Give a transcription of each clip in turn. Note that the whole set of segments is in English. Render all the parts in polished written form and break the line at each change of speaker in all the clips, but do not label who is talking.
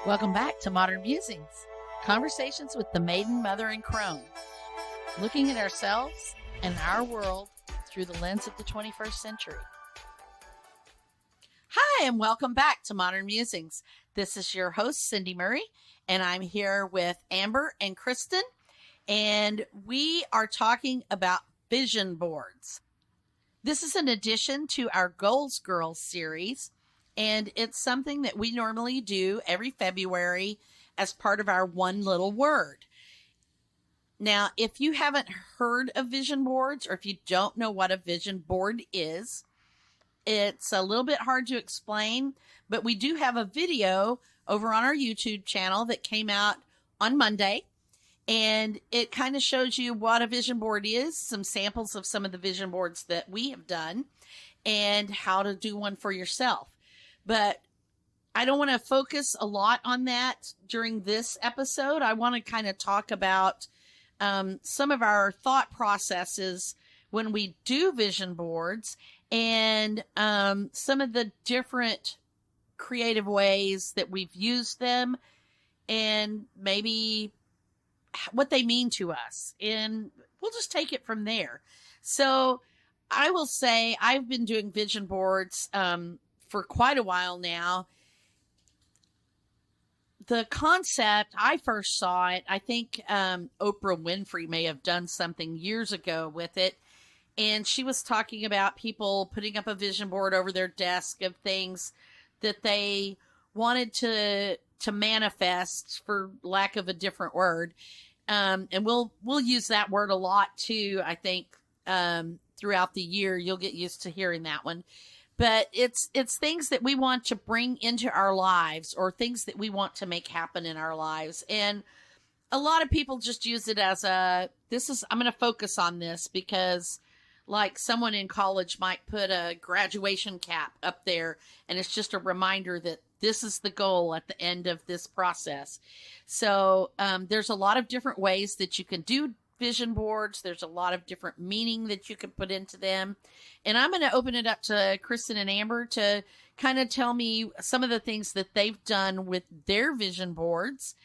Welcome back to Modern Musings, conversations with the maiden, mother, and crone, looking at ourselves and our world through the lens of the 21st century. Hi, and welcome back to Modern Musings. This is your host, Cindy Murray, and I'm here with Amber and Kristen, and we are talking about vision boards. This is an addition to our Goals Girls series, and it's something that we normally do every February as part of our One Little Word. Now, if you haven't heard of vision boards, or if you don't know what a vision board is, it's a little bit hard to explain, but we do have a video over on our YouTube channel that came out on Monday, and it kind of shows you what a vision board is, some samples of some of the vision boards that we have done, and how to do one for yourself. But I don't want to focus a lot on that during this episode. I want to kind of talk about some of our thought processes when we do vision boards, and some of the different creative ways that we've used them, and maybe what they mean to us. And we'll just take it from there. So I will say I've been doing vision boards for quite a while now. The concept, I first saw it, I think Oprah Winfrey may have done something years ago with it. And she was talking about people putting up a vision board over their desk of things that they wanted to manifest, for lack of a different word. And we'll use that word a lot too, I think, throughout the year. You'll get used to hearing that one. But it's things that we want to bring into our lives, or things that we want to make happen in our lives. And a lot of people just use it as I'm going to focus on this because, like, someone in college might put a graduation cap up there, and it's just a reminder that this is the goal at the end of this process. So there's a lot of different ways that you can do vision boards. There's a lot of different meaning that you can put into them. And I'm going to open it up to Kristen and Amber to kind of tell me some of the things that they've done with their vision boards,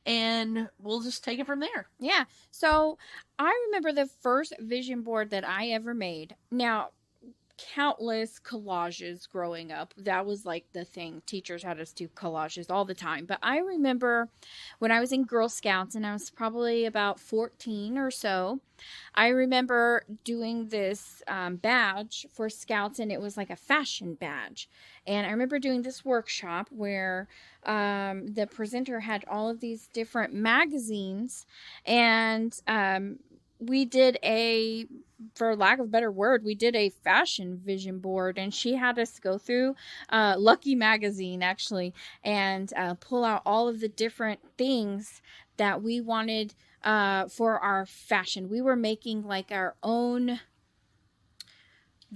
and we'll just take it from there.
Yeah. So I remember the first vision board that I ever made. Now, countless collages growing up. That was like the thing. Teachers had us do collages all the time. But I remember when I was in Girl Scouts, and I was probably about 14 or so, I remember doing this badge for Scouts, and it was like a fashion badge. And I remember doing this workshop where the presenter had all of these different magazines, and we did for lack of a better word, we did a fashion vision board, and she had us go through Lucky magazine, actually, and pull out all of the different things that we wanted for our fashion. We were making like our own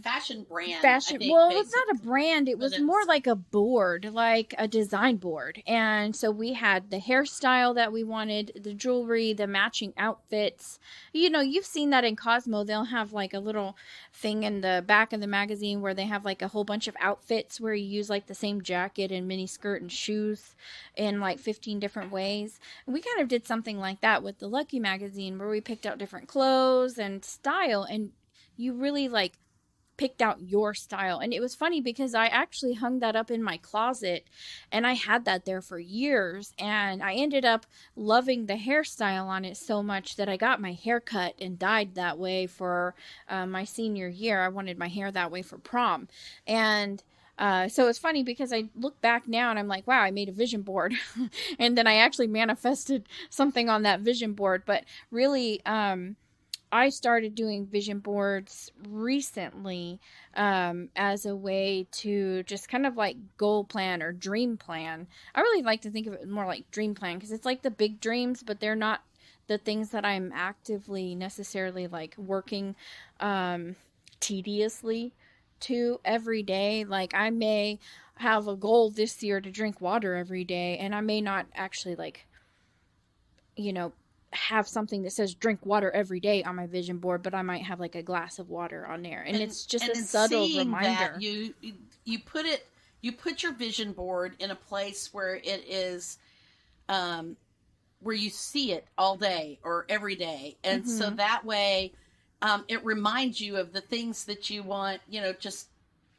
fashion brand.
Well, it's not a brand. It was more like a board, like a design board. And so we had the hairstyle that we wanted, the jewelry, the matching outfits. You know, you've seen that in Cosmo. They'll have like a little thing in the back of the magazine where they have like a whole bunch of outfits where you use like the same jacket and mini skirt and shoes in like 15 different ways. And we kind of did something like that with the Lucky magazine, where we picked out different clothes and style, and you really like picked out your style. And it was funny because I actually hung that up in my closet, and I had that there for years, and I ended up loving the hairstyle on it so much that I got my hair cut and dyed that way for my senior year. I wanted my hair that way for prom. And so it's funny because I look back now and I'm like, wow, I made a vision board. And then I actually manifested something on that vision board. But really, I started doing vision boards recently as a way to just kind of like goal plan or dream plan. I really like to think of it more like dream plan, because it's like the big dreams, but they're not the things that I'm actively necessarily like working tediously to every day. Like, I may have a goal this year to drink water every day, and I may not actually like, you know, have something that says drink water every day on my vision board, but I might have like a glass of water on there, and it's just a subtle reminder.
You put your vision board in a place where it is where you see it all day or every day. And so that way, it reminds you of the things that you want, just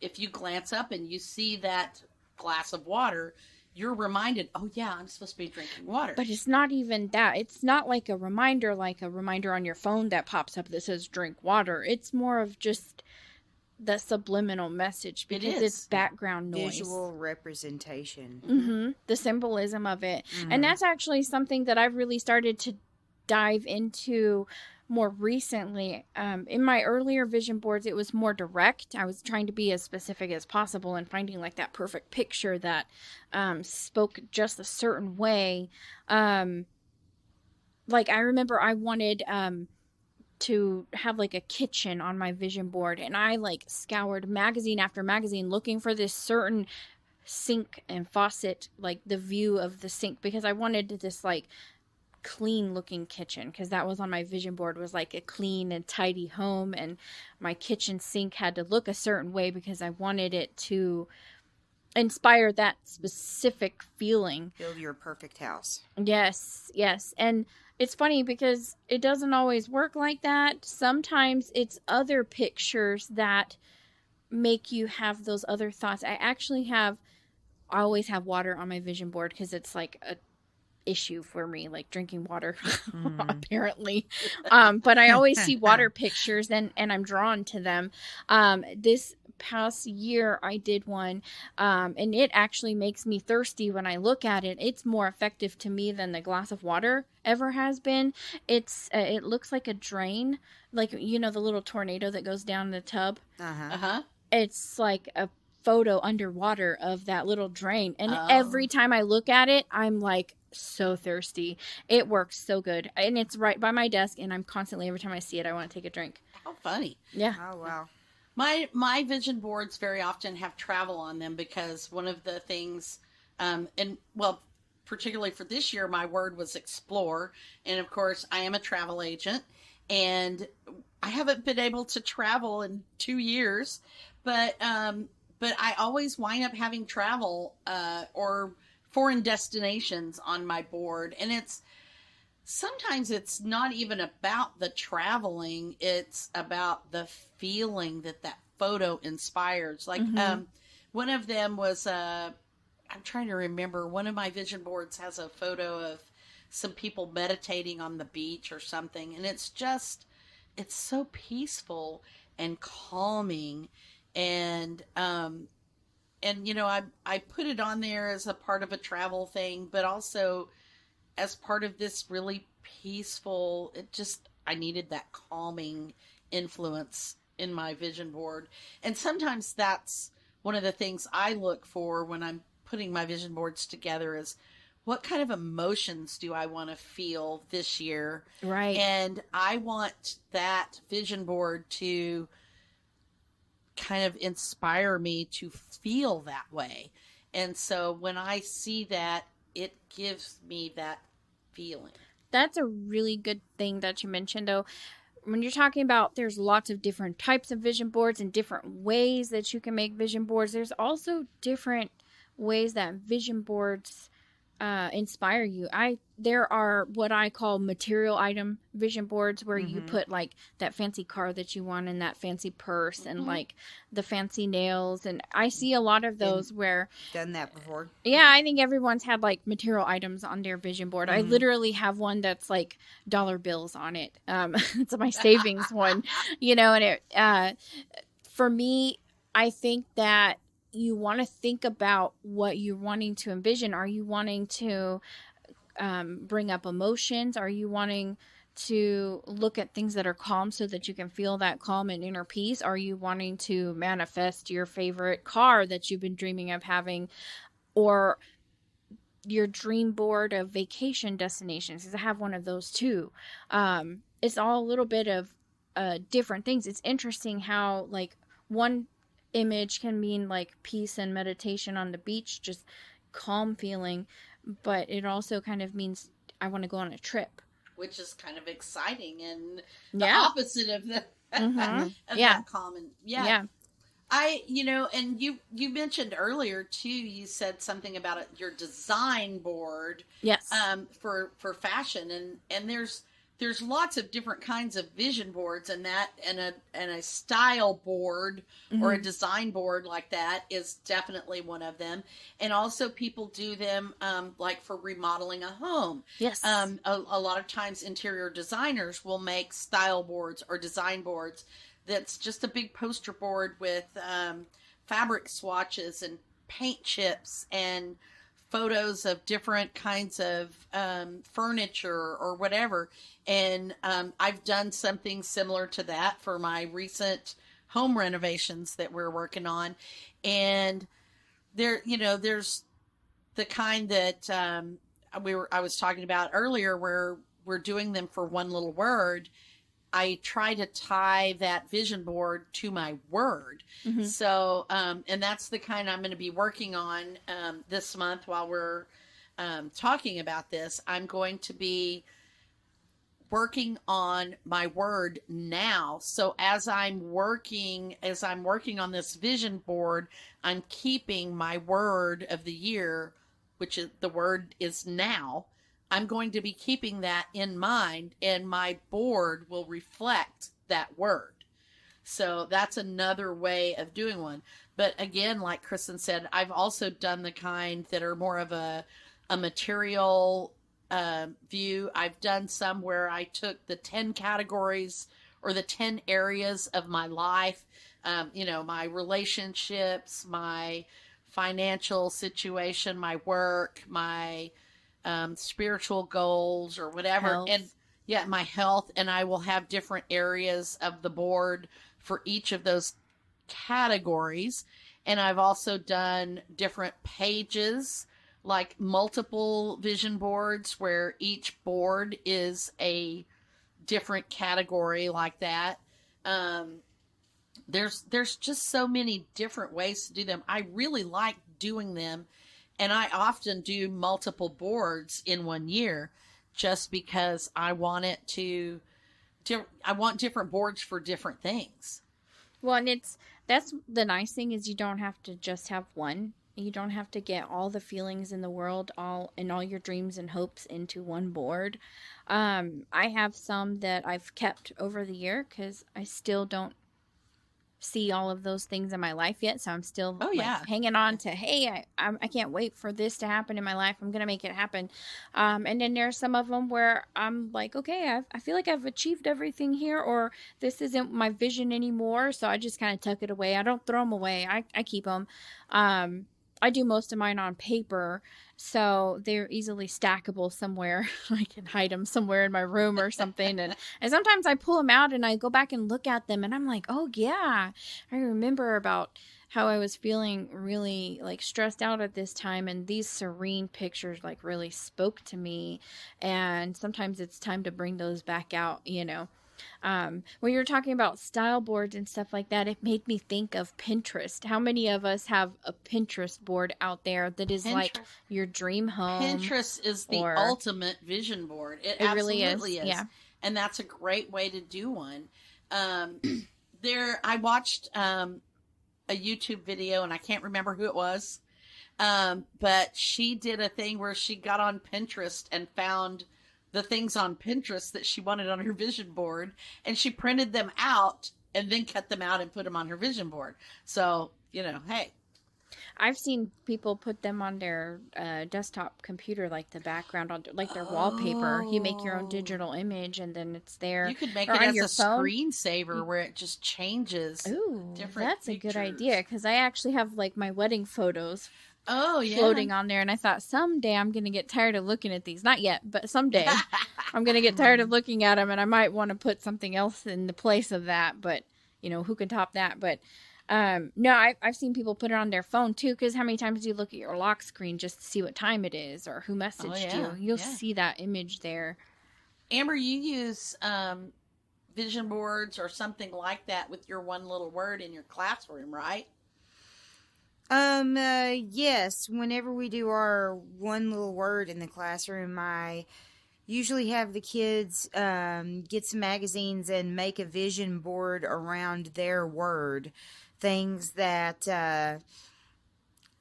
if you glance up and you see that glass of water, you're reminded, oh yeah, I'm supposed to be drinking water.
But it's not even that. It's not like a reminder on your phone that pops up that says drink water. It's more of just the subliminal message because it's background noise.
Visual representation.
The symbolism of it. And that's actually something that I've really started to dive into more recently. In my earlier vision boards, it was more direct. I was trying to be as specific as possible and finding like that perfect picture that spoke just a certain way. Like I remember I wanted to have like a kitchen on my vision board, and I like scoured magazine after magazine looking for this certain sink and faucet, like the view of the sink, because I wanted this like clean looking kitchen, because that was on my vision board, was like a clean and tidy home, and my kitchen sink had to look a certain way because I wanted it to inspire that specific feeling.
Build your perfect house.
Yes. And it's funny because it doesn't always work like that. Sometimes it's other pictures that make you have those other thoughts. I always have water on my vision board because it's like a issue for me, like drinking water, apparently. But I always see water pictures and I'm drawn to them. This past year I did one, and it actually makes me thirsty when I look at it. It's more effective to me than the glass of water ever has been. It looks like a drain, like, the little tornado that goes down the tub. It's like a photo underwater of that little drain, and every time I look at it, I'm like so thirsty. It works so good, and it's right by my desk, and I'm constantly, every time I see it, I want to take a drink.
How funny.
Yeah.
Oh wow.
My vision boards very often have travel on them, because one of the things, particularly for this year, my word was explore. And of course, I am a travel agent, and I haven't been able to travel in 2 years, but I always wind up having travel or foreign destinations on my board. And sometimes it's not even about the traveling, it's about the feeling that photo inspires. Like, one of them was, I'm trying to remember, one of my vision boards has a photo of some people meditating on the beach or something. And it's so peaceful and calming. And I put it on there as a part of a travel thing, but also as part of this really peaceful, I needed that calming influence in my vision board. And sometimes that's one of the things I look for when I'm putting my vision boards together, is what kind of emotions do I want to feel this year?
Right.
And I want that vision board to kind of inspire me to feel that way. And so when I see that, it gives me that feeling.
That's a really good thing that you mentioned, though. When you're talking about, there's lots of different types of vision boards and different ways that you can make vision boards. There's also different ways that vision boards inspire you. There are what I call material item vision boards, where you put like that fancy car that you want, and that fancy purse, and like the fancy nails. And I see a lot of those where
done that before.
Yeah, I think everyone's had like material items on their vision board. I literally have one that's like dollar bills on it. It's my savings one, and it for me, I think that you want to think about what you're wanting to envision. Are you wanting to bring up emotions? Are you wanting to look at things that are calm so that you can feel that calm and inner peace? Are you wanting to manifest your favorite car that you've been dreaming of having, or your dream board of vacation destinations? Because I have one of those too. It's all a little bit of different things. It's interesting how like one image can mean like peace and meditation on the beach, just calm feeling, but it also kind of means I want to go on a trip,
which is kind of exciting and the opposite of the of that calm. And And you mentioned earlier too, you said something about your design board.
Yes.
For fashion, and there's lots of different kinds of vision boards, and a style board or a design board like that is definitely one of them. And also people do them like for remodeling a home.
Yes.
A lot of times interior designers will make style boards or design boards that's just a big poster board with fabric swatches and paint chips and photos of different kinds of furniture or whatever. And I've done something similar to that for my recent home renovations that we're working on. And there's the kind that I was talking about earlier, where we're doing them for one little word. I try to tie that vision board to my word. Mm-hmm. So, and that's the kind I'm going to be working on this month while we're talking about this. I'm going to be working on my word now. So as I'm working on this vision board, I'm keeping my word of the year, which is the word is now. I'm going to be keeping that in mind, and my board will reflect that word. So that's another way of doing one. But again, like Kristen said, I've also done the kind that are more of a material view. I've done some where I took the 10 categories or the 10 areas of my life, my relationships, my financial situation, my work, my spiritual goals or whatever.
Health.
And my health. And I will have different areas of the board for each of those categories. And I've also done different pages, like multiple vision boards where each board is a different category like that. There's just so many different ways to do them. I really like doing them. And I often do multiple boards in one year just because I want I want different boards for different things.
Well, and that's the nice thing is you don't have to just have one. You don't have to get all the feelings in the world, all your dreams and hopes into one board. I have some that I've kept over the year because I still don't see all of those things in my life yet, so I'm still hanging on to, hey, I can't wait for this to happen in my life. I'm gonna make it happen. And then there's some of them where I'm like, okay, I feel like I've achieved everything here, or this isn't my vision anymore, so I just kind of tuck it away. I don't throw them away. I keep them. I do most of mine on paper, so they're easily stackable somewhere. I can hide them somewhere in my room or something. And sometimes I pull them out and I go back and look at them and I'm like, oh yeah, I remember about how I was feeling really like stressed out at this time. And these serene pictures like really spoke to me. And sometimes it's time to bring those back out, When you're talking about style boards and stuff like that, it made me think of Pinterest. How many of us have a Pinterest board out there that is like your dream home?
Pinterest is the ultimate vision board. It absolutely
really is. Yeah.
And that's a great way to do one. I watched a YouTube video, and I can't remember who it was, but she did a thing where she got on Pinterest and found the things on Pinterest that she wanted on her vision board, and she printed them out and then cut them out and put them on her vision board. So, hey.
I've seen people put them on their desktop computer, like the background, on like their wallpaper. You make your own digital image, and then it's there.
You could make it as a screensaver where it just changes.
Ooh,
different
that's
pictures.
A good idea, because I actually have like my wedding photos floating on there, and I thought someday I'm going to get tired of looking at these. Not yet, but someday I'm going to get tired of looking at them, and I might want to put something else in the place of that, but who can top that? But no, I've seen people put it on their phone too, because how many times do you look at your lock screen just to see what time it is or who messaged you? You'll see that image there.
Amber, you use vision boards or something like that with your one little word in your classroom, right?
Yes. Whenever we do our one little word in the classroom, I usually have the kids get some magazines and make a vision board around their word. things that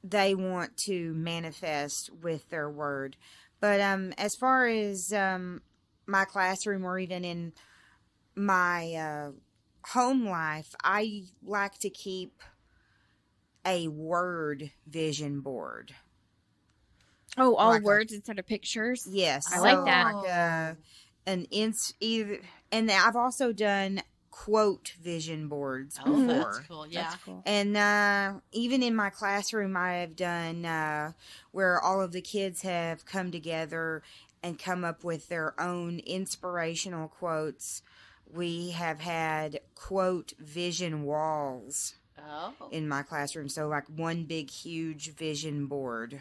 they want to manifest with their word. But as far as my classroom or even in my home life, I like to keep a word vision board.
Oh, all words instead of pictures?
Yes.
I like that.
Like and I've also done quote vision boards before.
That's cool. Yeah.
That's cool.
And even in my classroom, I have done where all of the kids have come together and come up with their own inspirational quotes. We have had quote vision walls in my classroom. So like one big, huge vision board.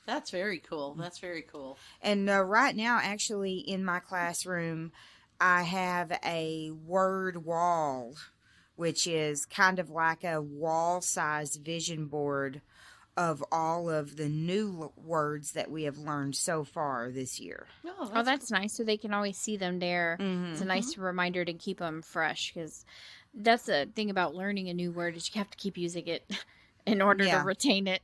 That's very cool. That's very cool.
And right now, actually, in my classroom, I have a word wall, which is kind of like a wall-sized vision board of all of the new words that we have learned so far this year.
Oh, that's nice. So they can always see them there. Mm-hmm. It's a nice reminder to keep them fresh, because that's the thing about learning a new word is you have to keep using it in order to retain it.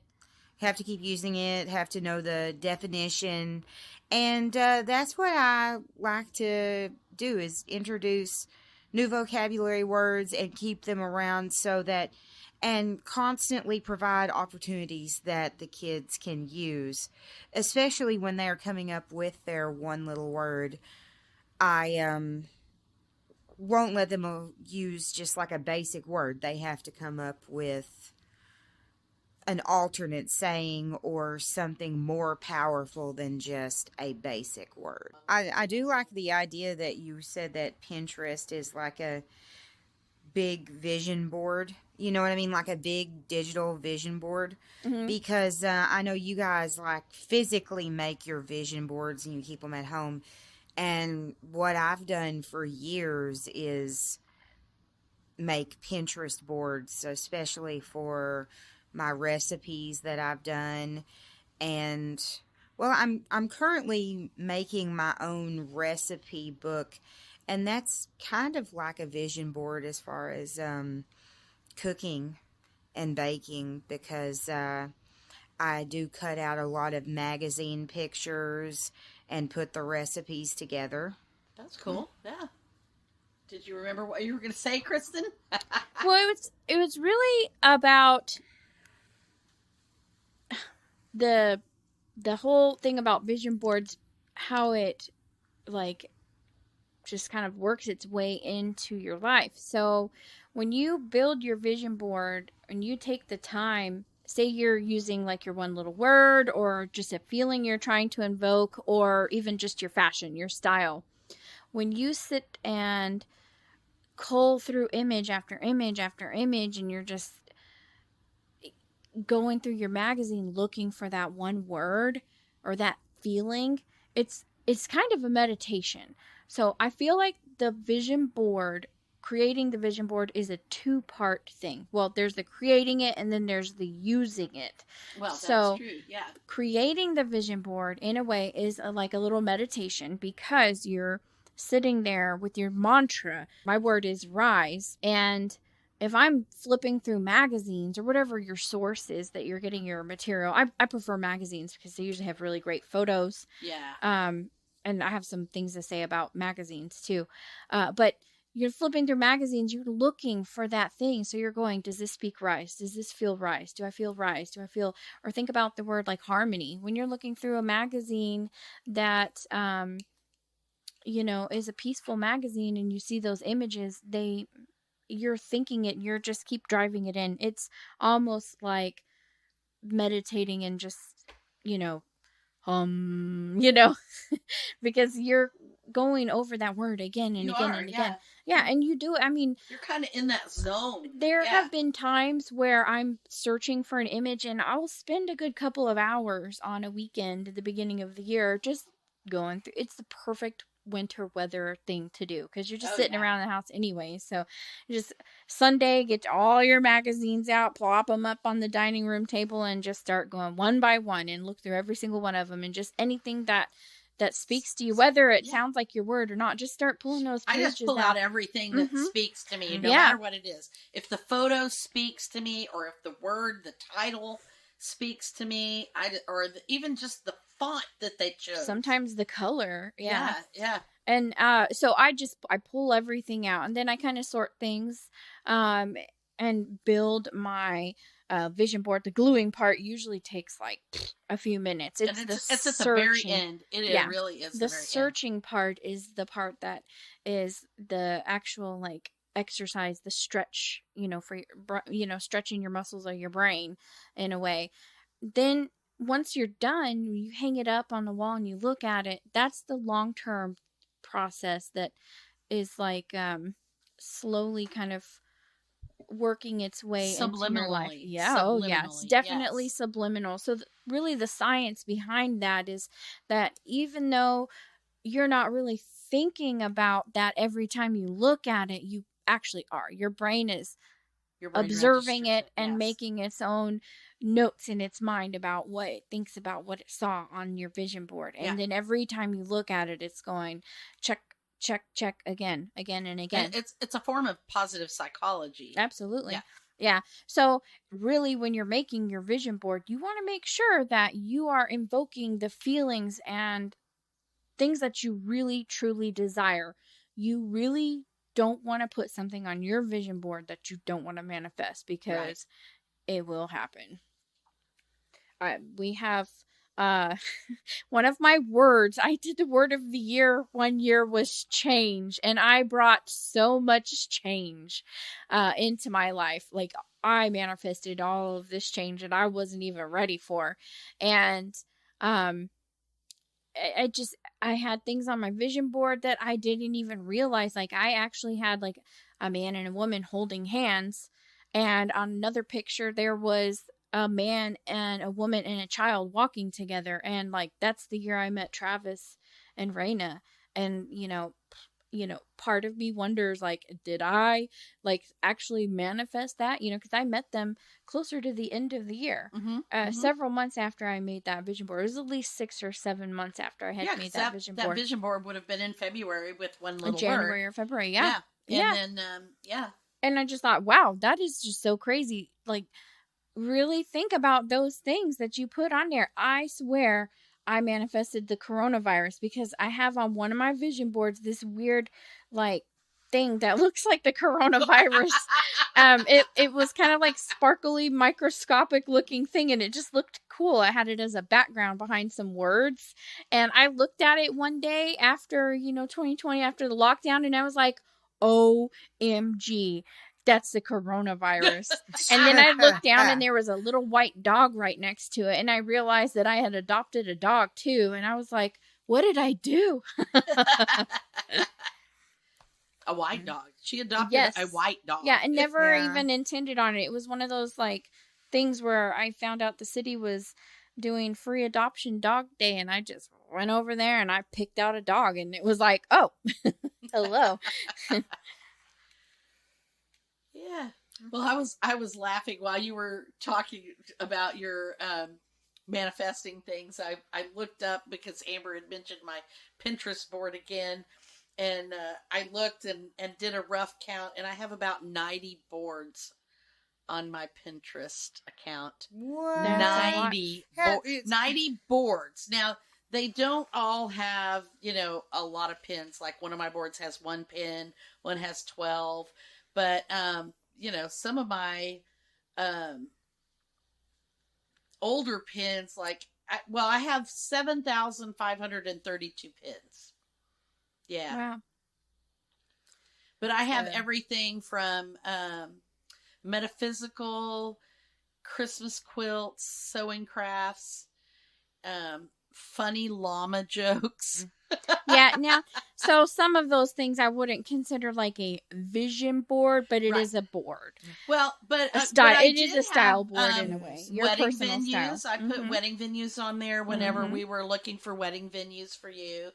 Have to keep using it, have to know the definition. And that's what I like to do, is introduce new vocabulary words and keep them around so that, and constantly provide opportunities that the kids can use, especially when they are coming up with their one little word. I won't let them use just like a basic word. They have to come up with an alternate saying or something more powerful than just a basic word. I do like the idea that you said that Pinterest is like a big vision board. You know what I mean? Like a big digital vision board. Mm-hmm. Because I know you guys like physically make your vision boards and you keep them at home. And what I've done for years is make Pinterest boards, especially for my recipes that I've done. And well, I'm currently making my own recipe book, and that's kind of like a vision board as far as cooking and baking, because I do cut out a lot of magazine pictures and put the recipes together.
That's cool. Yeah. Did you remember what you were going to say, Kristen?
Well, it was really about the whole thing about vision boards, how it like just kind of works its way into your life. So when you build your vision board and you take the time, say you're using like your one little word or just a feeling you're trying to invoke, or even just your fashion, your style, when you sit and cull through image after image after image, and you're just going through your magazine looking for that one word or that feeling, it's kind of a meditation. So I feel like the vision board, creating the vision board, is a two-part thing. Well, there's the creating it and then there's the using it.
Well,
so
that's true. Yeah. Creating
the vision board in a way is like a little meditation, because you're sitting there with your mantra. My word is rise, and if I'm flipping through magazines or whatever your source is that you're getting your material, I prefer magazines because they usually have really great photos.
Yeah.
And I have some things to say about magazines too. But you're flipping through magazines, you're looking for that thing. So you're going, does this speak rise? Does this feel rise? Do I feel rise? Do I feel, or think about the word like harmony. When you're looking through a magazine that, is a peaceful magazine, and you see those images, you're thinking it, you're just keep driving it in. It's almost like meditating and just, because you're going over that word again and again and again. Yeah, and you do. I mean,
you're kind of in that zone.
There have been times where I'm searching for an image, and I'll spend a good couple of hours on a weekend at the beginning of the year just going through. It's the perfect winter weather thing to do, because you're just sitting around the house anyway. So just Sunday, get all your magazines out, plop them up on the dining room table, and just start going one by one and look through every single one of them, and just anything that that speaks to you, whether it sounds like your word or not. Just start pulling those pages
I just pull out everything that speaks to me, no matter what it is. If the photo speaks to me, or if the word, the title speaks to me, even just the font that they chose.
Sometimes the color.
Yeah.
And so I pull everything out, and then I kind of sort things and build my vision board. The gluing part usually takes like a few minutes. It's at the very end. It really is. The searching part is the part that is the actual like exercise, the stretch, for your, stretching your muscles of your brain in a way. Then once you're done, you hang it up on the wall and you look at it. That's the long-term process that is like slowly kind of working its way into your life. It's definitely subliminal. So really the science behind that is that even though you're not really thinking about that every time you look at it, you actually are. Your brain is observing it and making its own notes in its mind about what it thinks about what it saw on your vision board. And then every time you look at it, it's going check, again and again.
And it's a form of positive psychology.
Absolutely. Yeah. So really, when you're making your vision board, you want to make sure that you are invoking the feelings and things that you really, truly desire. You really don't want to put something on your vision board that you don't want to manifest, because it will happen. We have one of my words. I did the word of the year one year was change, and I brought so much change into my life. Like, I manifested all of this change that I wasn't even ready for. And I had things on my vision board that I didn't even realize. Like, I actually had like a man and a woman holding hands, and on another picture there was a man and a woman and a child walking together. And like, that's the year I met Travis and Raina. And part of me wonders, like, did I like actually manifest that? Because I met them closer to the end of the year, several months after I made that vision board. It was at least 6 or 7 months after I had made that vision board. That vision
board would have been in February with one little
January
word.
or February,
And then
and I just thought, wow, that is just so crazy. Like, really think about those things that you put on there. I swear I manifested the coronavirus, because I have on one of my vision boards this weird like thing that looks like the coronavirus. It was kind of like sparkly, microscopic looking thing, and it just looked cool. I had it as a background behind some words, and I looked at it one day after 2020, after the lockdown, and I was like, OMG, that's the coronavirus. And then I looked down and there was a little white dog right next to it. And I realized that I had adopted a dog too. And I was like, what did I do?
A white dog. She adopted a white dog.
Yeah, and never even intended on it. It was one of those like things where I found out the city was doing free adoption dog day. And I just went over there and I picked out a dog. And it was like, oh, hello.
Yeah. Well, I was laughing while you were talking about your manifesting things. I looked up because Amber had mentioned my Pinterest board again, and I looked and did a rough count, and I have about 90 boards on my Pinterest account.
What?
90 boards. Now, they don't all have, a lot of pins. Like, one of my boards has 1 pin, one has 12. But, some of my older pins, like, I have 7,532 pins. Yeah.
Wow.
But I have everything from metaphysical, Christmas quilts, sewing crafts, funny llama jokes.
Yeah, now, so some of those things I wouldn't consider like a vision board, but it is a board.
Well, but
a style.
But
it is a style board in a way.
Your wedding venues. Style. I put wedding venues on there whenever we were looking for wedding venues for you,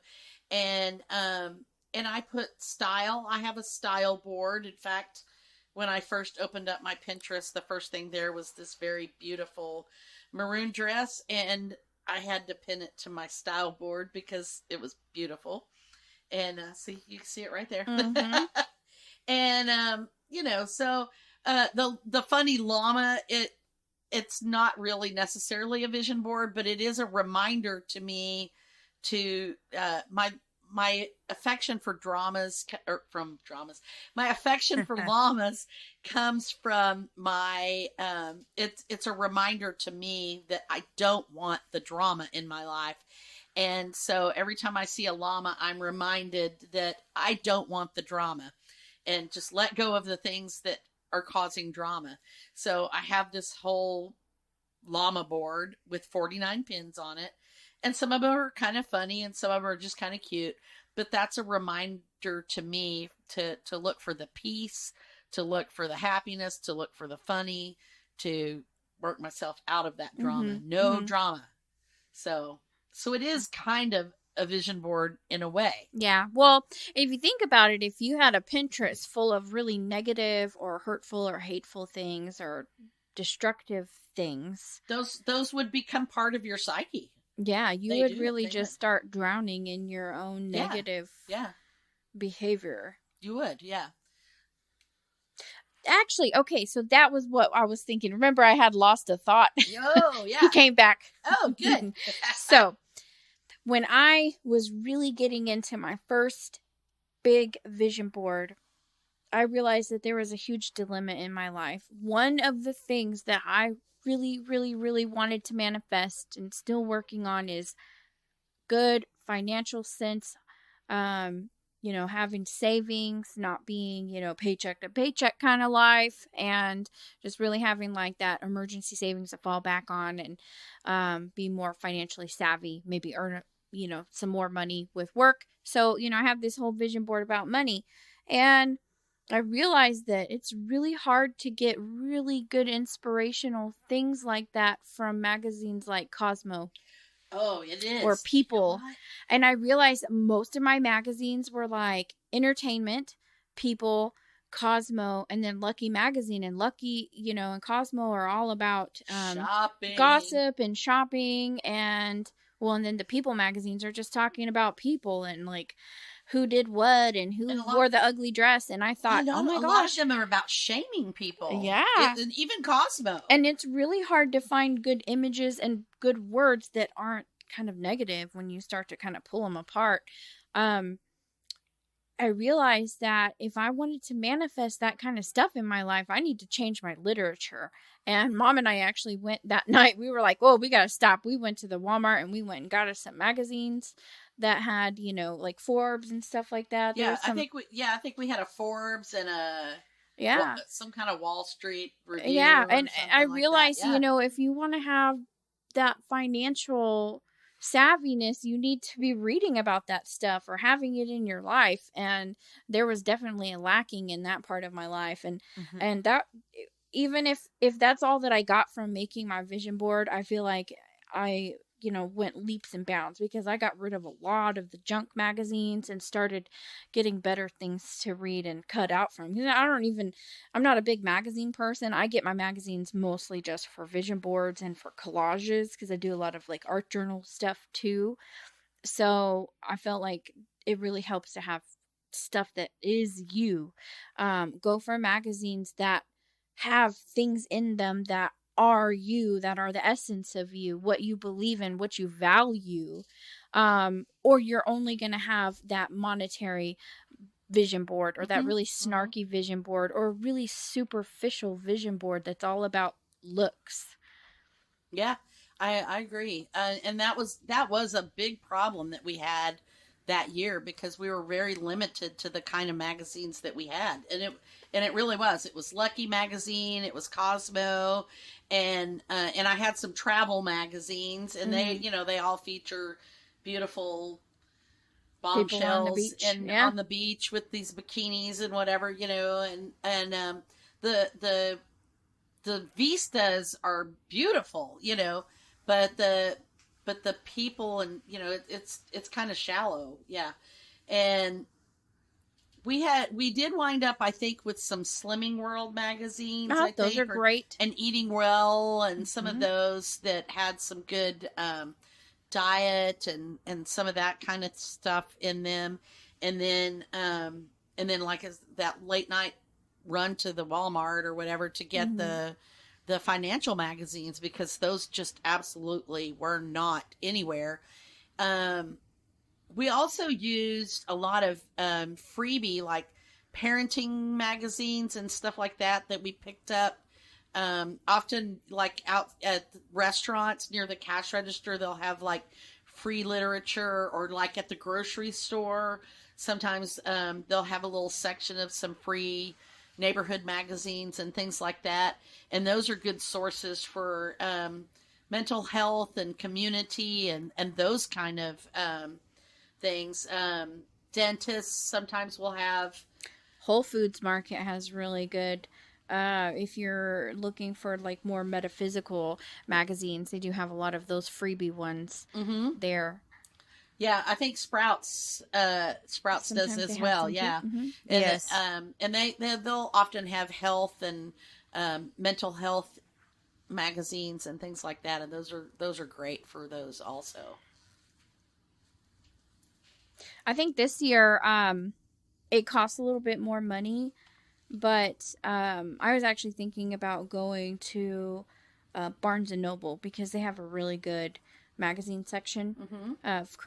and I put style. I have a style board. In fact, when I first opened up my Pinterest, the first thing there was this very beautiful maroon dress, and I had to pin it to my style board because it was beautiful. And see, you can see it right there.
Mm-hmm.
And so the funny llama, it's not really necessarily a vision board, but it is a reminder to me to my affection for my affection for llamas comes from my it's a reminder to me that I don't want the drama in my life. And so every time I see a llama, I'm reminded that I don't want the drama, and just let go of the things that are causing drama. So I have this whole llama board with 49 pins on it, and some of them are kind of funny and some of them are just kind of cute, but that's a reminder to me to look for the peace, to look for the happiness, to look for the funny, to work myself out of that drama.
Mm-hmm.
No
Mm-hmm.
drama. So it is kind of a vision board in a way.
Yeah. Well, if you think about it, if you had a Pinterest full of really negative or hurtful or hateful things or destructive things,
those would become part of your psyche.
yeah, you would really just start drowning in your own negative behavior.
You would, yeah.
Actually, okay, so that was what I was thinking. Remember, I had lost a thought.
Oh, yeah.
He came back.
Oh, good.
So, when I was really getting into my first big vision board, I realized that there was a huge dilemma in my life. One of the things that I really, really, really wanted to manifest and still working on is good financial sense, having savings, not being, paycheck to paycheck kind of life, and just really having like that emergency savings to fall back on and be more financially savvy, maybe earn, some more money with work. So, I have this whole vision board about money, and I realized that it's really hard to get really good inspirational things like that from magazines like Cosmo.
Oh, it is.
Or People. And I realized most of my magazines were like entertainment, People, Cosmo, and then Lucky Magazine. And Lucky, and Cosmo are all about
shopping,
gossip and shopping. And then the People magazines are just talking about people and like who did what and who wore the ugly dress. And I thought, oh my gosh.
A lot of them are about shaming people.
Yeah.
Even Cosmo.
And it's really hard to find good images and good words that aren't kind of negative when you start to kind of pull them apart. I realized that if I wanted to manifest that kind of stuff in my life, I need to change my literature. And Mom and I actually went that night. We were like, whoa, we got to stop. We went to the Walmart and we went and got us some magazines that had, like Forbes and stuff like that.
Yeah, I think we had a Forbes and some kind of Wall Street review.
Yeah, and I
like
realized,
that. Yeah.
If you want to have that financial savviness, you need to be reading about that stuff or having it in your life. And there was definitely a lacking in that part of my life. And and that, even if that's all that I got from making my vision board, I feel like I went leaps and bounds because I got rid of a lot of the junk magazines and started getting better things to read and cut out from. I'm not a big magazine person. I get my magazines mostly just for vision boards and for collages because I do a lot of like art journal stuff too. So I felt like it really helps to have stuff that is you. Go for magazines that have things in them that are you, that are the essence of you, what you believe in, what you value, or you're only going to have that monetary vision board or that really snarky vision board or really superficial vision board that's all about looks.
Yeah, I agree. And that was a big problem that we had that year because we were very limited to the kind of magazines that we had. And it really was. It was Lucky Magazine, it was Cosmo, and I had some travel magazines, and they all feature beautiful bombshells on the beach with these bikinis and whatever, and the vistas are beautiful, but the people and it's kind of shallow, and we did wind up, I think, with some Slimming World magazines.
Those are great.
And Eating Well, and some of those that had some good diet and some of that kind of stuff in them. And then like that late night run to the Walmart or whatever to get the financial magazines, because those just absolutely were not anywhere. We also used a lot of freebie, like parenting magazines and stuff like that we picked up. Often like out at restaurants near the cash register, they'll have like free literature, or like at the grocery store, sometimes they'll have a little section of some free neighborhood magazines and things like that. And those are good sources for mental health and community and those kind of things. Dentists sometimes will have.
Whole Foods Market has really good. If you're looking for like more metaphysical magazines, they do have a lot of those freebie ones there.
Yeah, I think Sprouts does as well. Yeah, and,
yes,
and they'll often have health and mental health magazines and things like that, and those are great for those also.
I think this year it costs a little bit more money, but I was actually thinking about going to Barnes and Noble, because they have a really good magazine section of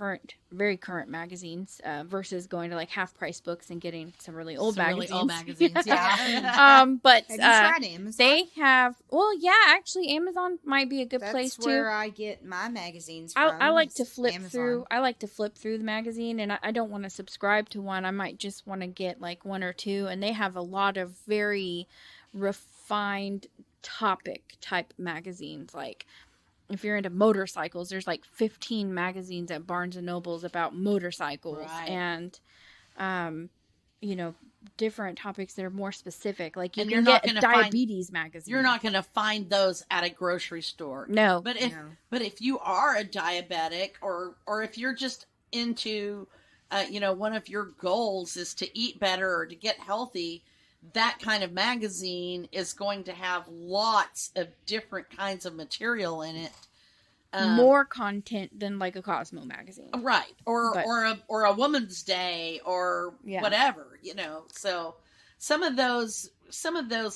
very current magazines versus going to like half price books and getting some really old magazines.
Really old magazines, yeah.
But
have you tried Amazon?
they have. Well, yeah, actually, Amazon might be a good place
That's
too.
where I get my magazines from.
I like to flip
Amazon.
through. I like to flip through the magazine, and I don't want to subscribe to one. I might just want to get like one or two, and they have a lot of very refined topic type magazines. Like if you're into motorcycles, there's like 15 magazines at Barnes and Nobles about motorcycles,
Right.
and different topics that are more specific. Like you
And
can
you're not
get a
gonna
diabetes magazine.
You're not going to find those at a grocery store.
No.
But if you are a diabetic, or if you're just into, one of your goals is to eat better or to get healthy, that kind of magazine is going to have lots of different kinds of material in it.
More content than like a Cosmo magazine.
Right. Or a Woman's Day or whatever, So some of those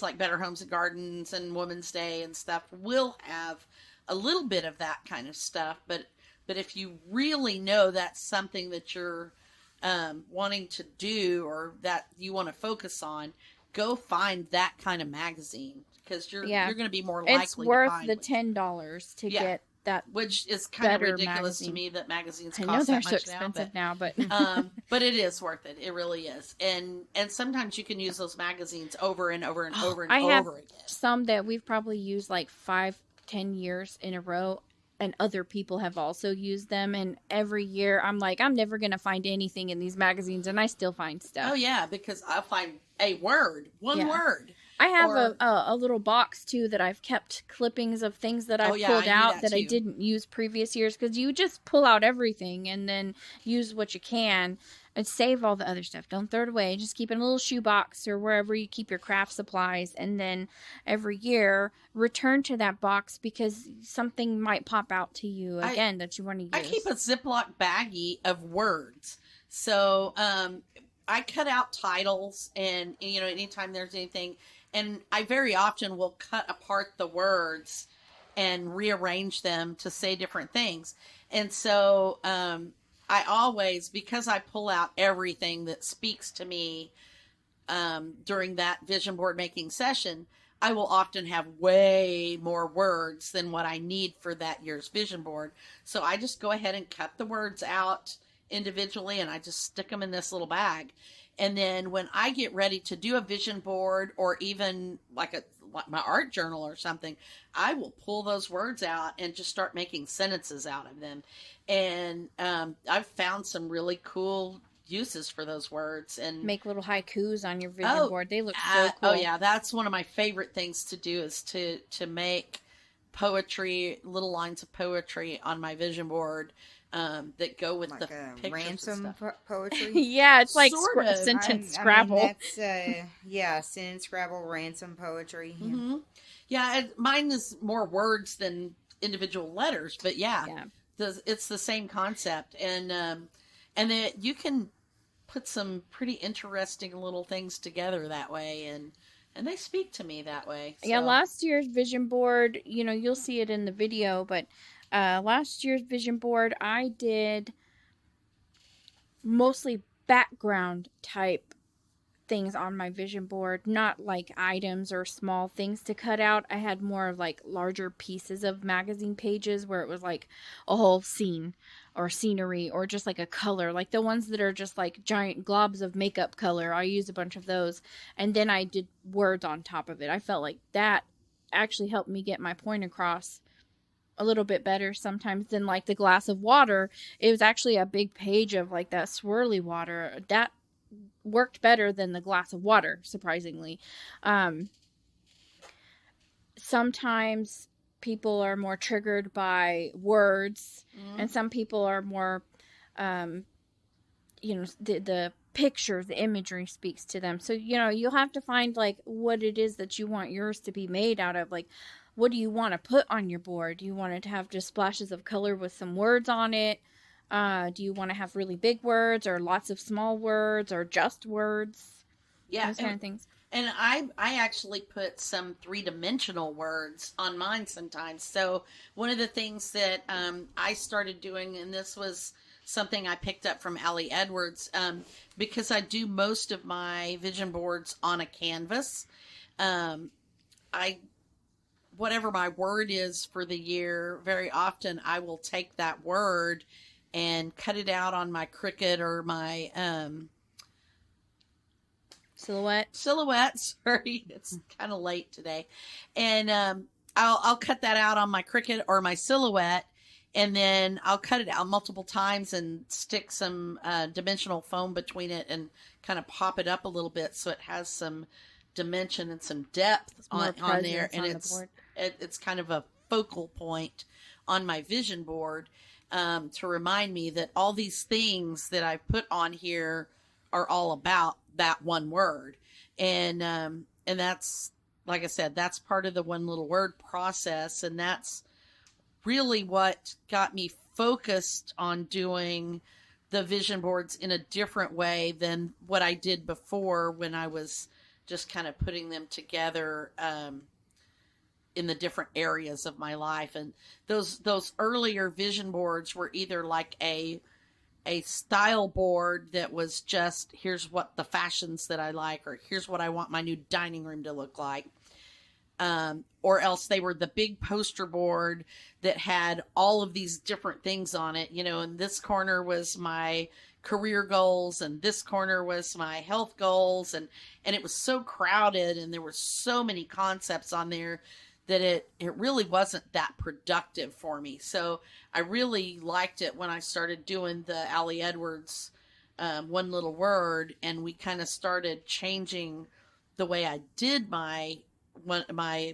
like Better Homes and Gardens and Woman's Day and stuff will have a little bit of that kind of stuff. But if you really know that's something that you're wanting to do or that you want to focus on, go find that kind of magazine, because you're going to be more likely
it's
to
worth
find
the
it.
$10 to get that,
which is kind of
better
ridiculous
magazine.
to me that magazines
I
cost
know they're
that
so
much
expensive now, but
but it is worth it. It really is. And sometimes you can use those magazines over and over and over and
I have
over again.
some that we've probably used like 5-10 years in a row, and other people have also used them, and every year I'm like, I'm never gonna find anything in these magazines, and I still find stuff.
Oh yeah, because I'll find a word, one word.
I have a little box too that I've kept clippings of things that I've pulled out that I didn't use previous years, because you just pull out everything and then use what you can and save all the other stuff. Don't throw it away. Just keep it in a little shoebox or wherever you keep your craft supplies, and then every year return to that box because something might pop out to you again that you want to use.
I keep a Ziploc baggie of words. So I cut out titles, and anytime there's anything. And I very often will cut apart the words and rearrange them to say different things. And so I always, because I pull out everything that speaks to me during that vision board making session, I will often have way more words than what I need for that year's vision board. So I just go ahead and cut the words out individually, and I just stick them in this little bag. And then when I get ready to do a vision board, or even like my art journal or something, I will pull those words out and just start making sentences out of them. And I've found some really cool uses for those words, and
make little haikus on your vision board. They look so cool.
Oh yeah, that's one of my favorite things to do, is to make poetry, little lines of poetry on my vision board. That go with like the pictures
ransom
and stuff.
poetry.
Yeah, it's like
Sort of.
sentence Scrabble.
I mean, that's sentence Scrabble, ransom poetry. Yeah.
Mm-hmm. Yeah, mine is more words than individual letters, but yeah. it's the same concept, and that you can put some pretty interesting little things together that way, and they speak to me that way. So.
Yeah, last year's vision board, you'll see it in the video, but last year's vision board, I did mostly background type things on my vision board, not like items or small things to cut out. I had more of like larger pieces of magazine pages where it was like a whole scene or scenery or just like a color, like the ones that are just like giant globs of makeup color. I used a bunch of those, and then I did words on top of it. I felt like that actually helped me get my point across a little bit better sometimes than like the glass of water. It was actually a big page of like that swirly water that worked better than the glass of water, surprisingly. Sometimes people are more triggered by words, and some people are more, the picture, the imagery speaks to them. So, you'll have to find like what it is that you want yours to be made out of. Like, what do you want to put on your board? Do you want it to have just splashes of color with some words on it? Do you want to have really big words or lots of small words or just words?
Yeah.
Those kind of things.
And I actually put some 3-dimensional words on mine sometimes. So one of the things that I started doing, and this was something I picked up from Allie Edwards, because I do most of my vision boards on a canvas. Whatever my word is for the year, very often I will take that word and cut it out on my Cricut or my
silhouette.
Sorry, it's kind of late today, and I'll cut that out on my Cricut or my Silhouette, and then I'll cut it out multiple times and stick some dimensional foam between it and kind of pop it up a little bit so it has some dimension and some depth on there, and it's kind of a focal point on my vision board. To remind me that all these things that I put on here are all about that one word. And that's, like I said, that's part of the one little word process. And that's really what got me focused on doing the vision boards in a different way than what I did before, when I was just kind of putting them together, in the different areas of my life. And those earlier vision boards were either like a style board that was just, here's what the fashions that I like, or here's what I want my new dining room to look like. Or else they were the big poster board that had all of these different things on it, and this corner was my career goals, and this corner was my health goals. And it was so crowded, and there were so many concepts on there that it really wasn't that productive for me. So I really liked it when I started doing the Allie Edwards one little word, and we kind of started changing the way I did my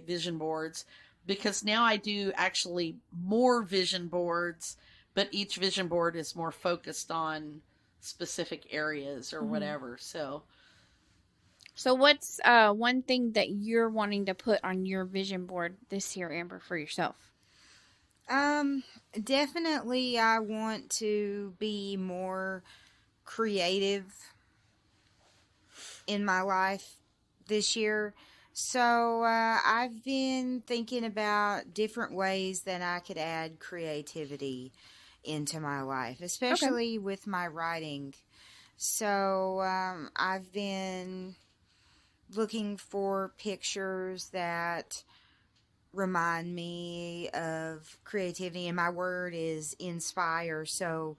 vision boards, because now I do actually more vision boards, but each vision board is more focused on specific areas or whatever.
So what's one thing that you're wanting to put on your vision board this year, Amber, for yourself?
Definitely I want to be more creative in my life this year. So I've been thinking about different ways that I could add creativity into my life, especially with my writing. So I've been looking for pictures that remind me of creativity, and my word is inspire. So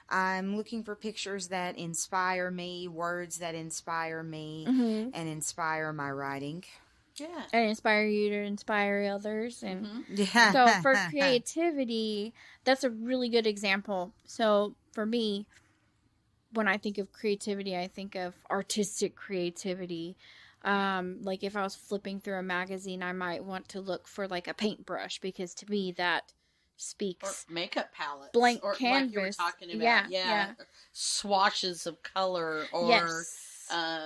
I'm looking for pictures that inspire me, words that inspire me, and inspire my writing.
Yeah.
And inspire you to inspire others. And
yeah.
So for creativity, that's a really good example. So for me, when I think of creativity, I think of artistic creativity. Like if I was flipping through a magazine, I might want to look for like a paintbrush, because to me that speaks.
Or makeup palettes.
Blank
or
canvas.
Like you were talking about. Yeah. Swashes of color, or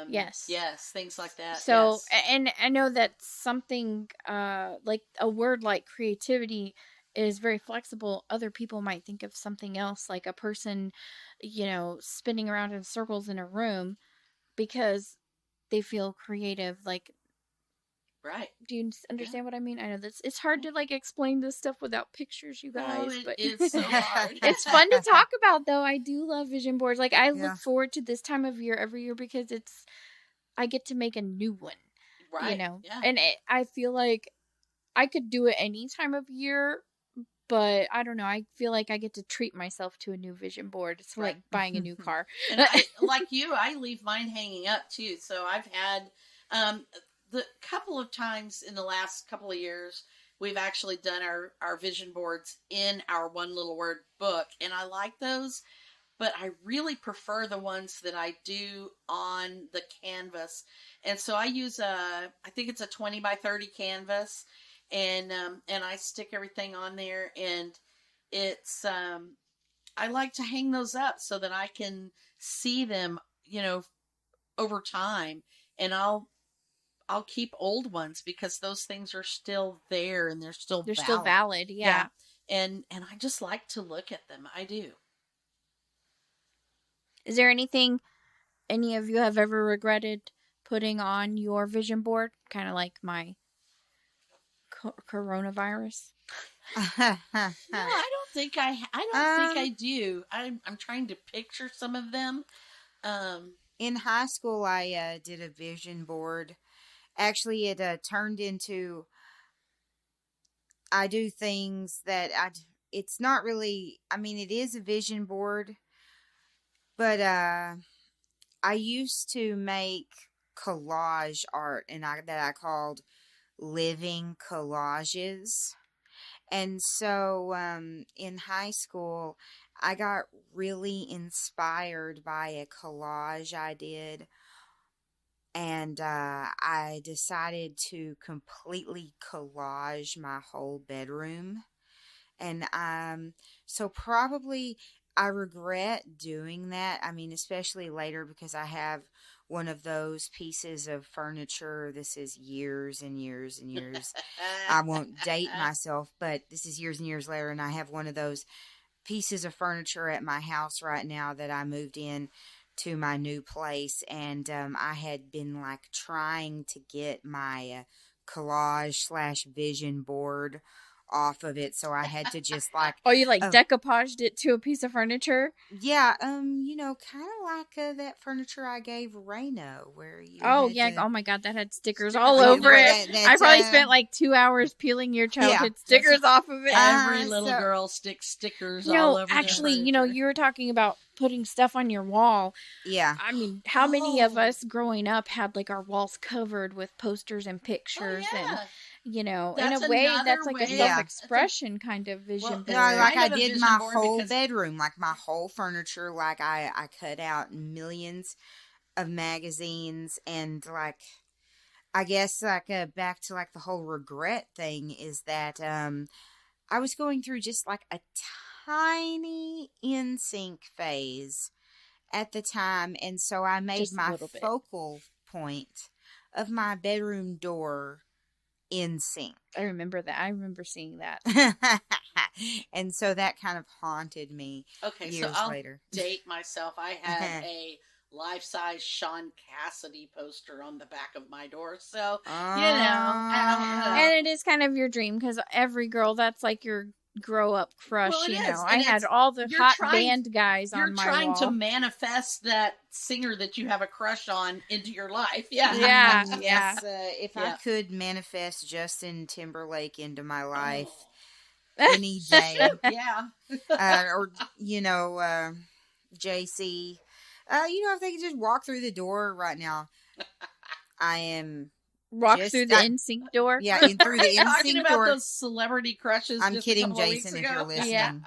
yes, things like that.
So,
yes.
and I know that something like a word like creativity is very flexible, other people might think of something else, like a person, spinning around in circles in a room because they feel creative. Like,
Right.
do you understand what I mean? I know it's hard to like explain this stuff without pictures, you guys, but
it's so hard.
it's fun to talk about, though. I do love vision boards. Like, I
Yeah.
look forward to this time of year every year because I get to make a new one,
Right.
Yeah.
And
I feel like I could do it any time of year, but I don't know. I feel like I get to treat myself to a new vision board. It's like buying a new car.
And like you, I leave mine hanging up too. So I've had the couple of times in the last couple of years, we've actually done our vision boards in our one little word book. And I like those, but I really prefer the ones that I do on the canvas. And so I use I think it's a 20 by 30 canvas, and I stick everything on there, and it's, I like to hang those up so that I can see them, over time, and I'll keep old ones because those things are still there and they're still
valid. Yeah.
And I just like to look at them. I do.
Is there anything any of you have ever regretted putting on your vision board? Kind of like my coronavirus.
No, I don't think I do. I'm trying to picture some of them.
In high school, I did a vision board. Actually, it turned into, I do things that it's not really, I mean, it is a vision board, but I used to make collage art, and that I called living collages. And so in high school, I got really inspired by a collage I did. And I decided to completely collage my whole bedroom. And so probably I regret doing that. I mean, especially later, because I have one of those pieces of furniture. This is years and years and years. I won't date myself, but this is years and years later, and I have one of those pieces of furniture at my house right now that I moved in to my new place, and I had been like trying to get my collage / vision board off of it, so I had to just like
you like decoupaged it to a piece of furniture?
Yeah, kind of like that furniture I gave Reno, where you
oh my god, that had stickers all over it. I probably spent like 2 hours peeling your childhood stickers off of it.
Every little girl sticks stickers all over.
Actually, you were talking about putting stuff on your wall.
Yeah,
I mean, how many of us growing up had like our walls covered with posters and pictures and in a way that's like a self-expression kind of vision board.
Like I did my whole bedroom, like my whole furniture, like I cut out millions of magazines, and like I guess like back to like the whole regret thing is that I was going through just like a tiny NSYNC phase at the time, and so I made my focal point of my bedroom door NSYNC.
I remember that. I remember seeing that.
And so that kind of haunted me years later.
Date myself. I had a life-size Sean Cassidy poster on the back of my door. So,
And it is kind of your dream, because every girl, that's like your grow-up crush, I had all the hot band guys on my wall.
You're trying to manifest that singer that you have a crush on into your life. Yeah.
Yes, if I could manifest Justin Timberlake into my life any day. Or, JC. If they could just walk through the door right now, I am...
through the NSYNC door?
Yeah, through the NSYNC
talking about
door.
Those celebrity crushes.
I'm kidding, Jason, if you're listening.
Yeah.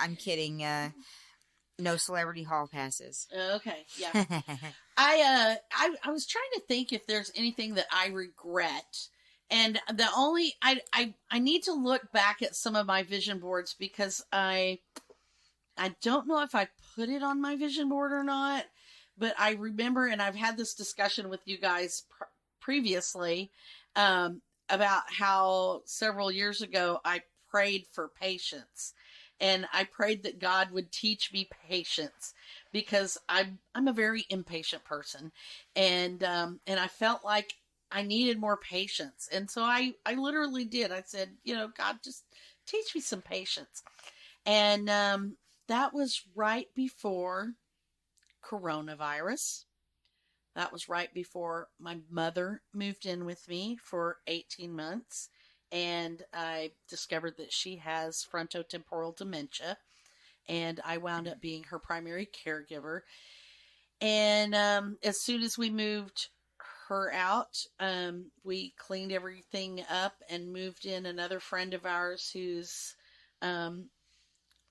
I'm kidding. No celebrity hall passes.
Okay, yeah. I was trying to think if there's anything that I regret. And the only... I need to look back at some of my vision boards, because I don't know if I put it on my vision board or not. But I remember, and I've had this discussion with you guys previously, about how several years ago I prayed for patience. And I prayed that God would teach me patience because I'm a very impatient person, and I felt like I needed more patience. And so I literally did. I said, God, just teach me some patience. And that was right before coronavirus. That was right before my mother moved in with me for 18 months. And I discovered that she has frontotemporal dementia. And I wound up being her primary caregiver. And as soon as we moved her out, we cleaned everything up and moved in another friend of ours who's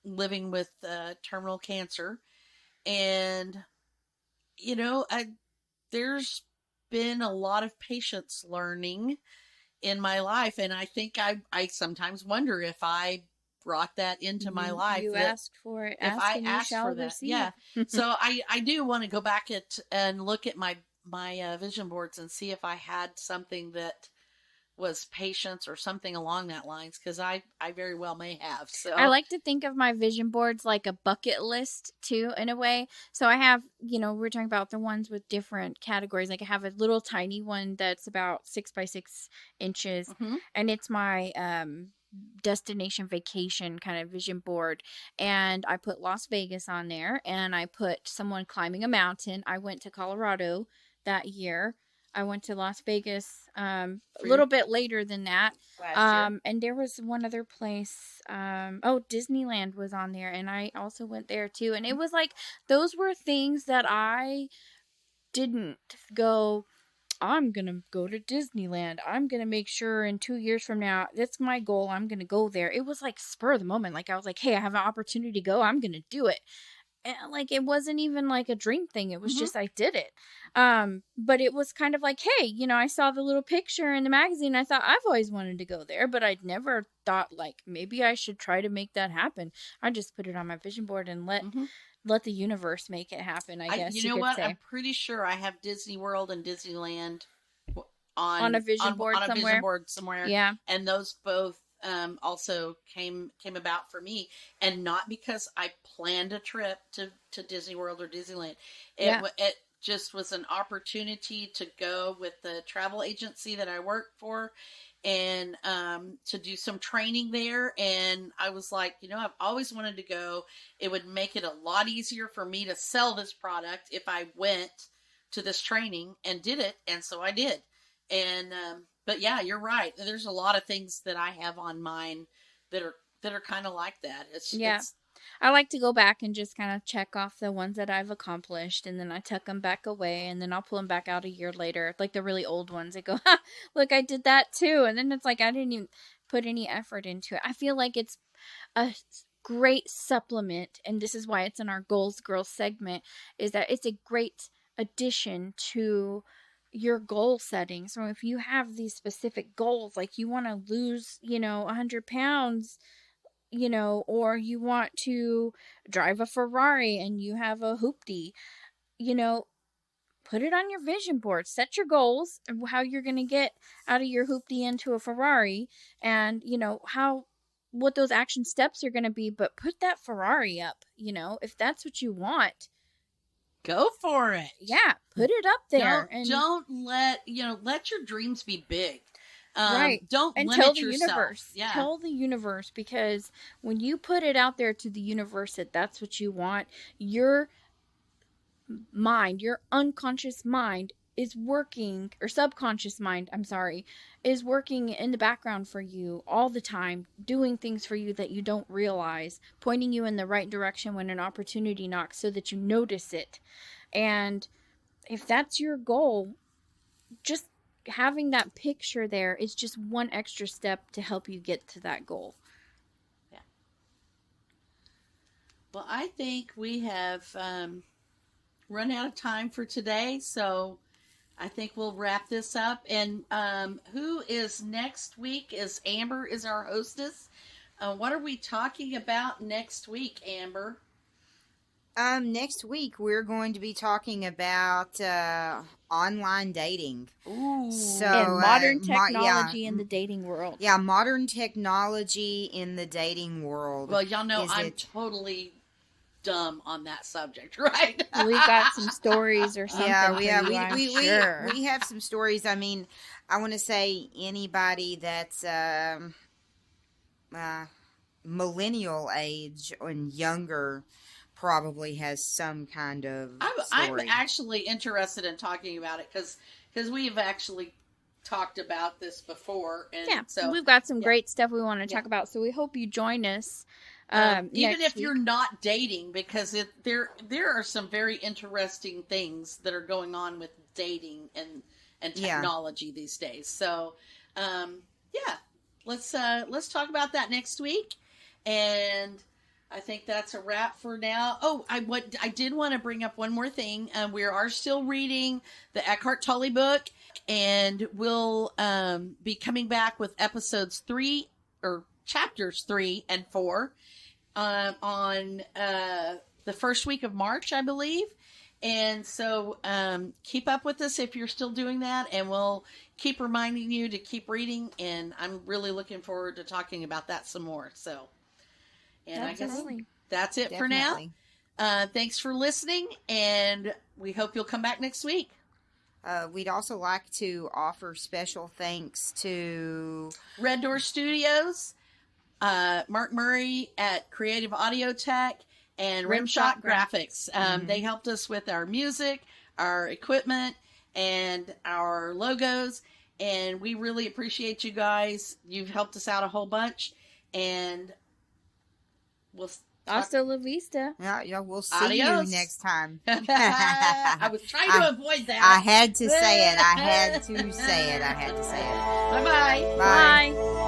living with terminal cancer. And, there's been a lot of patience learning in my life. And I think I sometimes wonder if I brought that into my life.
You asked for it.
If I asked for that.
Receive.
Yeah. So I do want to go back and look at my vision boards and see if I had something that was patience or something along that lines, because I very well may have. So
I like to think of my vision boards like a bucket list too, in a way. So I have, we're talking about the ones with different categories. Like I have a little tiny one that's about 6 by 6 inches, and it's my destination vacation kind of vision board. And I put Las Vegas on there, and I put someone climbing a mountain. I went to Colorado that year. I went to Las Vegas a little bit later than that. And there was one other place. Disneyland was on there, and I also went there too. And it was like, those were things that I didn't go, I'm going to go to Disneyland. I'm going to make sure in 2 years from now, that's my goal. I'm going to go there. It was like spur of the moment. Like I was like, hey, I have an opportunity to go. I'm going to do it. And like, it wasn't even like a dream thing. It was just, I did it. But it was kind of like, hey, I saw the little picture in the magazine. I thought, I've always wanted to go there, but I'd never thought like, maybe I should try to make that happen. I just put it on my vision board and let the universe make it happen, I guess.
You know what? Say. I'm pretty sure I have Disney World and Disneyland
on a vision board
on a
somewhere.
Vision board somewhere.
Yeah.
And those both also came about for me, and not because I planned a trip to Disney World or Disneyland. It just was an opportunity to go with the travel agency that I work for, and to do some training there. And I was like, I've always wanted to go. It would make it a lot easier for me to sell this product if I went to this training and did it. And so I did. And but yeah, you're right. There's a lot of things that I have on mine that are kind of like that. It's
I like to go back and just kind of check off the ones that I've accomplished, and then I tuck them back away, and then I'll pull them back out a year later, like the really old ones. I go, look, I did that too. And then it's like, I didn't even put any effort into it. I feel like it's a great supplement, and this is why it's in our Goals Girls segment, is that it's a great addition to your goal setting. So if you have these specific goals, like you want to lose, 100 pounds, or you want to drive a Ferrari and you have a hoopty, put it on your vision board. Set your goals and how you're going to get out of your hoopty into a Ferrari, and, what those action steps are going to be, but put that Ferrari up, if that's what you want.
Go for it.
Yeah, put it up there.
Don't let your dreams be big.
Right.
Don't
and
limit
tell the
yourself.
Universe.
Yeah.
Tell the universe, because when you put it out there to the universe that that's what you want, your mind, your unconscious mind is working, or subconscious mind, is working in the background for you all the time, doing things for you that you don't realize, pointing you in the right direction when an opportunity knocks so that you notice it. And if that's your goal, just having that picture there is just one extra step to help you get to that goal.
Yeah. Well, I think we have run out of time for today, so I think we'll wrap this up. And who is next week? Is Amber is our hostess. What are we talking about next week, Amber?
Next week we're going to be talking about online dating.
Ooh.
So,
And modern technology
yeah.
in the dating world.
Yeah, modern technology in the dating world.
Well, y'all know I'm totally dumb on that subject, right?
We've got some stories or something.
Yeah,
sure.
we have some stories. I mean, I want to say anybody that's millennial age and younger probably has some kind of
I'm
story.
actually interested in talking about it because we have actually talked about this before, and
Yeah,
so
we've got some great stuff we want to talk about. So we hope you join us.
Even if you're not dating, because there are some very interesting things that are going on with dating and technology these days. So, let's talk about that next week. And I think that's a wrap for now. Oh, I did want to bring up one more thing. We are still reading the Eckhart Tolle book, and we'll be coming back with chapters 3 and 4 on the first week of March, I believe. And so keep up with us if you're still doing that, and we'll keep reminding you to keep reading. And I'm really looking forward to talking about that some more. So, and
Absolutely.
I guess that's it for now. Thanks for listening, and we hope you'll come back next week.
We'd also like to offer special thanks to
Red Door Studios, Mark Murray at Creative Audio Tech, and Rimshot Graphics. They helped us with our music, our equipment, and our logos, and we really appreciate you guys. You've helped us out a whole bunch, and we'll
hasta la vista.
Yeah, we'll see
Adios.
you next time.
I was trying to avoid that.
I had to say it. I had to say it.
Bye-bye.
Bye.
Bye.